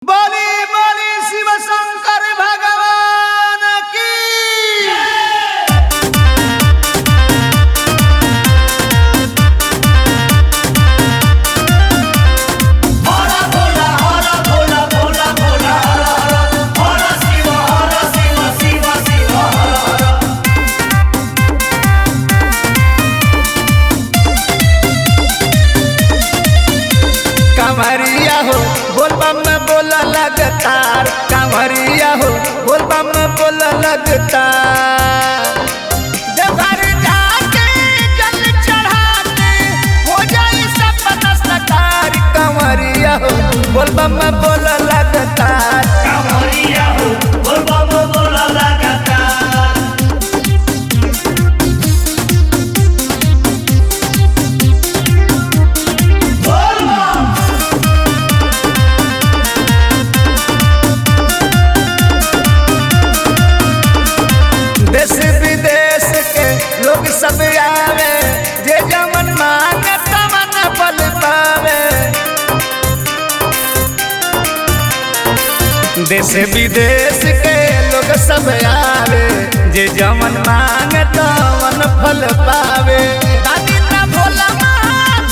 बोली बोली शिव शंकर भगवान की हरा भोला हरा भोला भोला भोला हरा शिव शिव शिव हरा कांवरिया हो बोल बम बोल लगातार, कांवरिया हो बोल बम बोल लगातार। देवघर जाके जल चढ़ाके हो जाए सपना साकार, कांवरिया हो बोल बम बोल लगातार, कांवरिया हो बोल बम बोल लगातार। बोल बम देश विदेश के लोग सब आवे, जे जमन मांगे तमन बल पावे। देश विदेश के लोग सब आवे, जे जमन मांगे तमन फल पावे। दादी ना भोला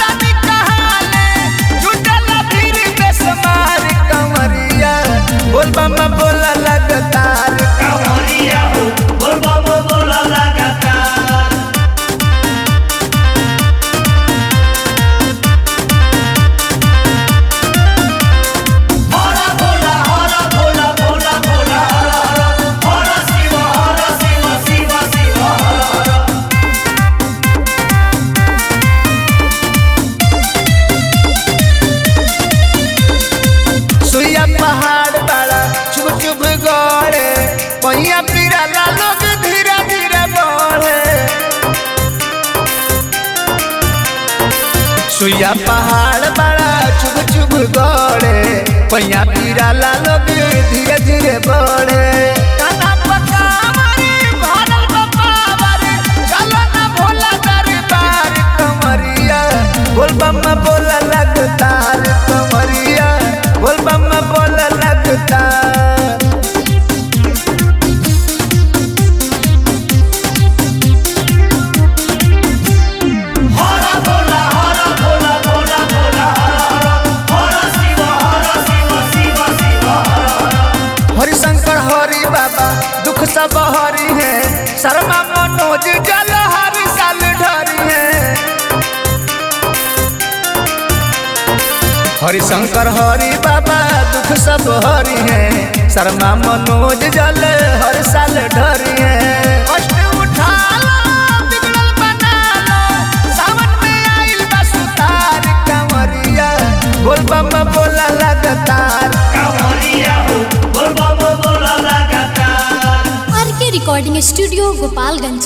दादी कहाले जुटल भीड़ बेसमार, कंवरिया बोल बम बोल लगातार, कांवरिया हो बोल बम बोल लगातार। हरा भोला हरा भोला भोला भोला हरा शिव शिव शिव हरा। सुइया पहाड़ बड़ा चुभ चुभ गड़े, पहिया पिराला लोग धीरे धीरे बढ़े। सुइया पहाड़ बड़ा चुभ चुभ गड़े, पहिया पिराला लोग धीरे धीरे बढ़े। कान्हा पकावरी भरल बपावरी, चलो ना भोला दरबार, कंवरिया बोल बम बोल लगातार, कंवरिया बोल बम बोल लगातार। हरा भोला भोला भोला हरा शिव शिव हरा। हरिशंकर हरि बाबा दुख सब हरि है, शर्मा मनोज जल हर साल ढरी है। हरिशंकर हरि बाबा दुख सब हरि है, शर्मा मनोज जल हर साल ढरी है। कष्ट उठा लो बिगड़ल बना लो, सावन में आइल बा सुतार, कंवरिया बोल बम बोल लगातार। कांवरिया हो बोल बम बोल लगातार। आर के रिकॉर्डिंग स्टूडियो गोपालगंज।